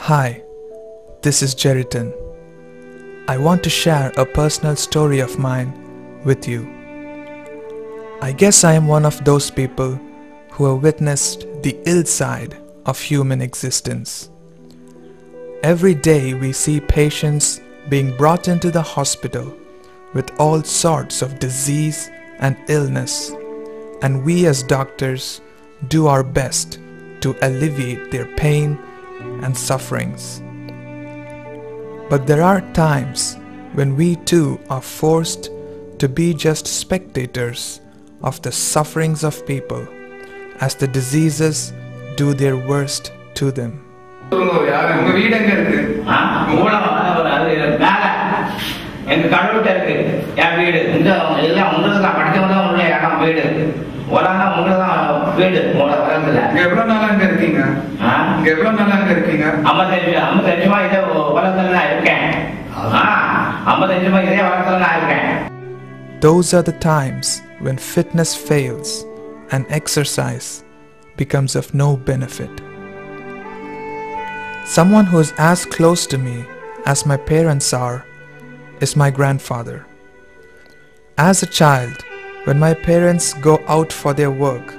Hi, this is Jerriton. I want to share a personal story of mine with you. I guess I am one of those people who have witnessed the ill side of human existence. Every day we see patients being brought into the hospital with all sorts of disease and illness, and we as doctors do our best to alleviate their pain and sufferings. But there are times when we too are forced to be just spectators of the sufferings of people as the diseases do their worst to them. Those are the times when fitness fails and exercise becomes of no benefit. Someone who is as close to me as my parents are is my grandfather. As a child, when my parents go out for their work,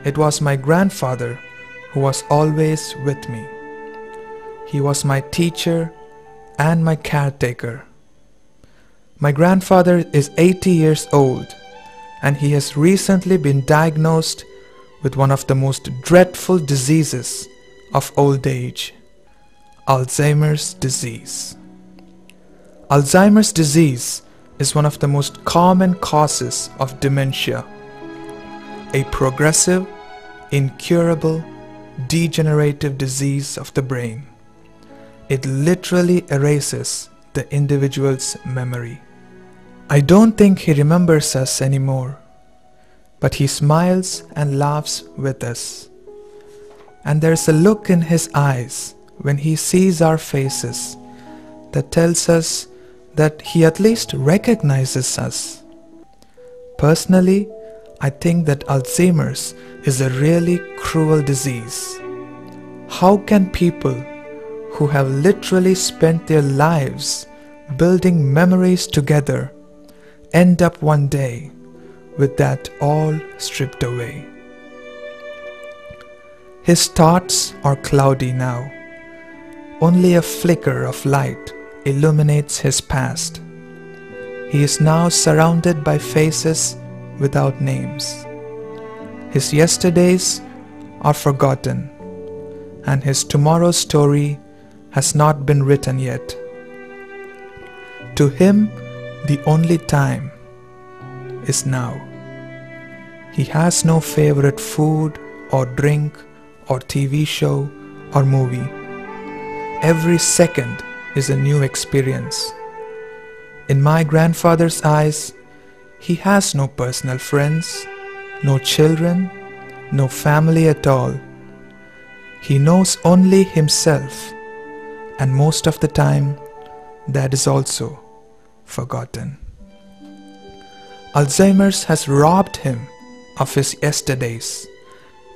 it was my grandfather who was always with me. He was my teacher and my caretaker. My grandfather is 80 years old and he has recently been diagnosed with one of the most dreadful diseases of old age, Alzheimer's disease. Alzheimer's disease is one of the most common causes of dementia, a progressive, incurable, degenerative disease of the brain. It literally erases the individual's memory. I don't think he remembers us anymore, but he smiles and laughs with us. And there's a look in his eyes when he sees our faces that tells us that he at least recognizes us. Personally, I think that Alzheimer's is a really cruel disease. How can people who have literally spent their lives building memories together end up one day with that all stripped away? His thoughts are cloudy now. Only a flicker of light illuminates his past. He is now surrounded by faces without names. His yesterdays are forgotten, and his tomorrow's story has not been written yet. To him, the only time is now. He has no favorite food or drink or TV show or movie. Every second is a new experience. In my grandfather's eyes, he has no personal friends, no children, no family at all. He knows only himself, and most of the time, that is also forgotten. Alzheimer's has robbed him of his yesterdays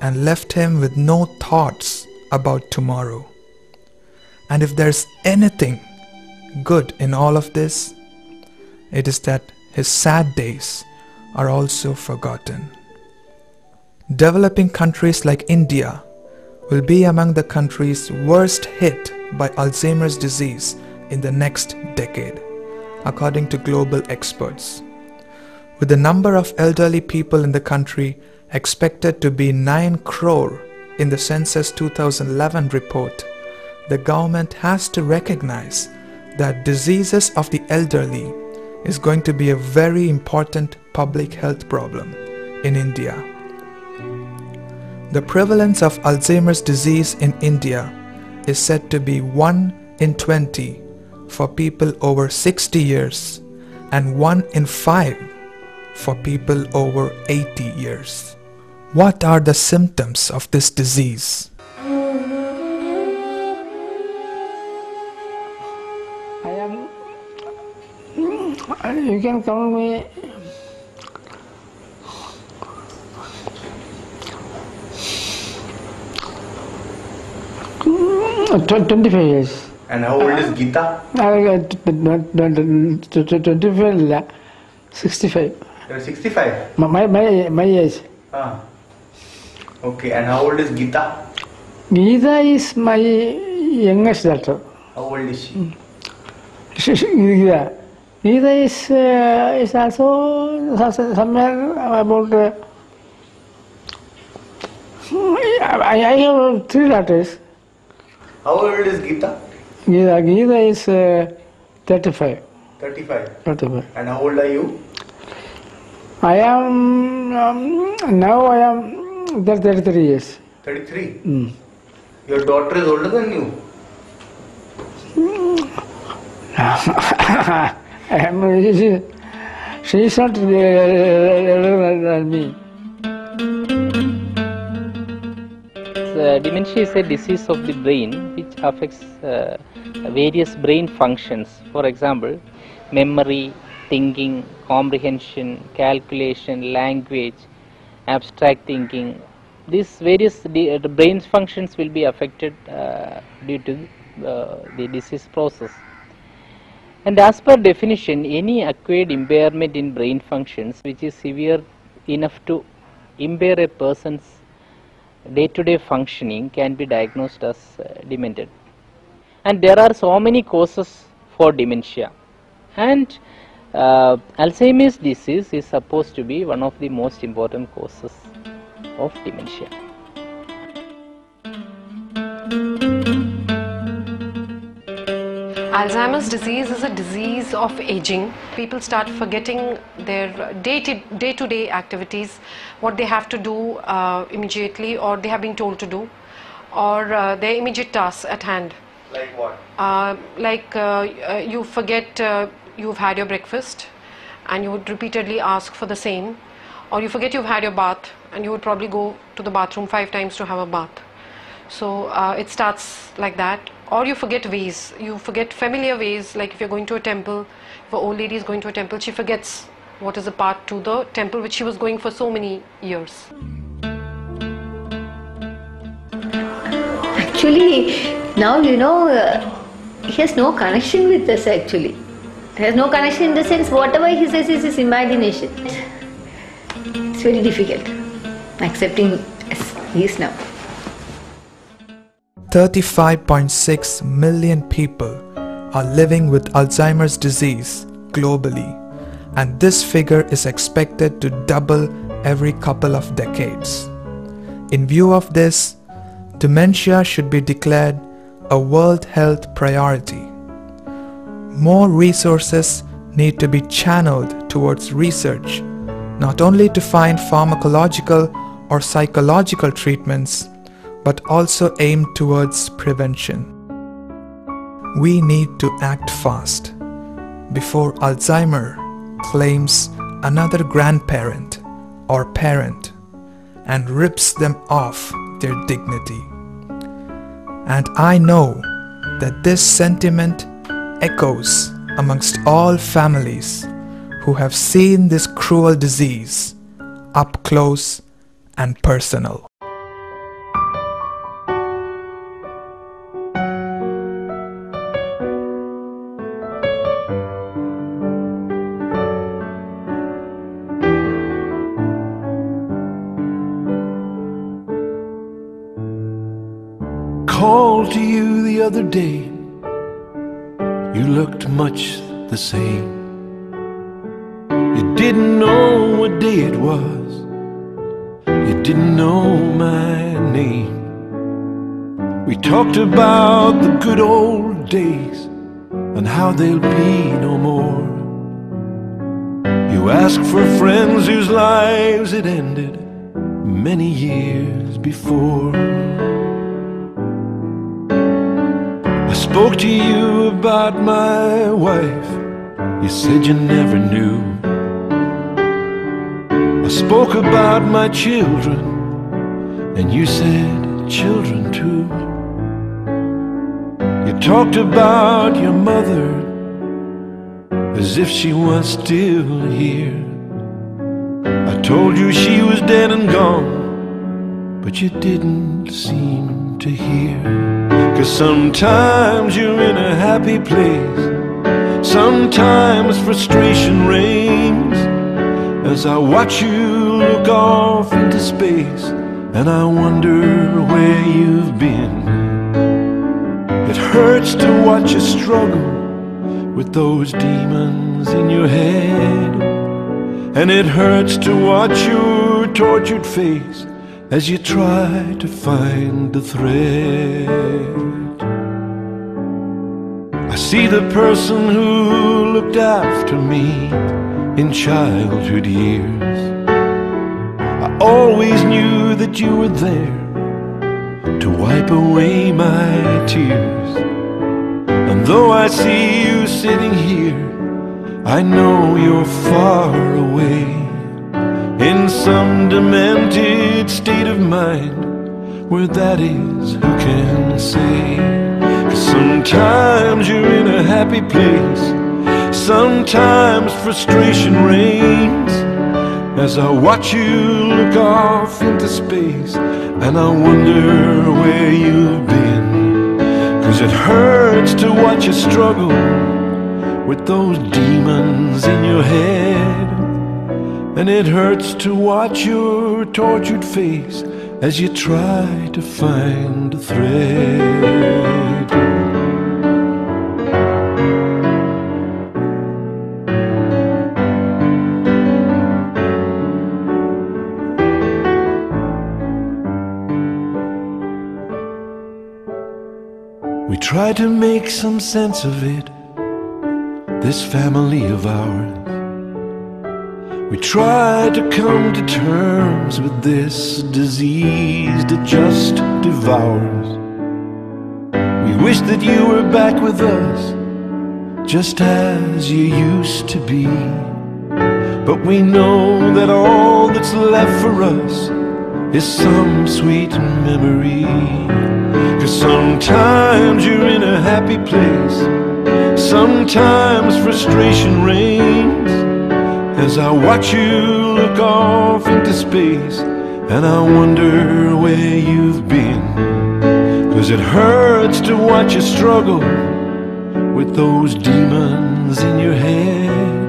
and left him with no thoughts about tomorrow. And if there's anything good in all of this, it is that his sad days are also forgotten. Developing countries like India will be among the countries worst hit by Alzheimer's disease in the next decade, according to global experts. With the number of elderly people in the country expected to be 9 crore in the Census 2011 report, the government has to recognize that diseases of the elderly is going to be a very important public health problem in India. The prevalence of Alzheimer's disease in India is said to be 1 in 20 for people over 60 years and 1 in 5 for people over 80 years. What are the symptoms of this disease? You can call me 25 years. And how old is Geeta? 25, 65. You're 65? My age. Ah. Okay, and how old is Geeta? Geeta is my youngest daughter. How old is she? Geeta is also somewhere about. I have 3 daughters. How old is Geeta? Geeta is 35. 35. 35. And how old are you? I am now I am 33 years. 33? Your daughter is older than you? She is not older than me. Dementia is a disease of the brain which affects various brain functions. For example, memory, thinking, comprehension, calculation, language, abstract thinking. These various brain functions will be affected due to the disease process. And as per definition, any acquired impairment in brain functions which is severe enough to impair a person's day-to-day functioning can be diagnosed as demented. And there are so many causes for dementia, and Alzheimer's disease is supposed to be one of the most important causes of dementia. Alzheimer's disease is a disease of aging. People start forgetting their day-to-day activities, what they have to do immediately, or they have been told to do, or their immediate tasks at hand. Like what? You forget you've had your breakfast and you would repeatedly ask for the same, or you forget you've had your bath and you would probably go to the bathroom 5 times to have a bath. So it starts like that. Or you forget ways, you forget familiar ways, like if you're going to a temple, if an old lady is going to a temple, she forgets what is the path to the temple which she was going for so many years. Actually, now he has no connection with us actually. He has no connection in the sense whatever he says is his imagination. It's very difficult accepting as he is now. 35.6 million people are living with Alzheimer's disease globally, and this figure is expected to double every couple of decades. In view of this, dementia should be declared a World Health priority. More resources need to be channeled towards research, not only to find pharmacological or psychological treatments, but also aimed towards prevention. We need to act fast before Alzheimer claims another grandparent or parent and rips them off their dignity. And I know that this sentiment echoes amongst all families who have seen this cruel disease up close and personal. Called to you the other day, you looked much the same. You didn't know what day it was, you didn't know my name. We talked about the good old days and how they'll be no more. You asked for friends whose lives had ended many years before. I spoke to you about my wife, you said you never knew. I spoke about my children, and you said children too. You talked about your mother as if she was still here. I told you she was dead and gone, but you didn't seem to hear. 'Cause sometimes you're in a happy place, sometimes frustration reigns. As I watch you look off into space, and I wonder where you've been. It hurts to watch you struggle with those demons in your head, and it hurts to watch your tortured face as you try to find the thread. I see the person who looked after me in childhood years. I always knew that you were there to wipe away my tears. And though I see you sitting here, I know you're far away, in some demented state of mind. Where that is, who can say? 'Cause sometimes you're in a happy place, sometimes frustration reigns. As I watch you look off into space, and I wonder where you've been. 'Cause it hurts to watch you struggle with those demons in your head, and it hurts to watch your tortured face as you try to find a thread. We try to make some sense of it, this family of ours. We try to come to terms with this disease that just devours. We wish that you were back with us, just as you used to be. But we know that all that's left for us is some sweet memory. 'Cause sometimes you're in a happy place, sometimes frustration reigns. As I watch you look off into space, and I wonder where you've been. 'Cause it hurts to watch you struggle with those demons in your head,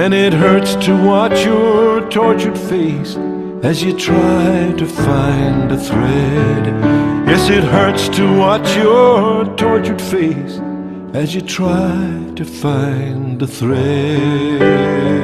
and it hurts to watch your tortured face as you try to find a thread. Yes, it hurts to watch your tortured face as you try to find a thread.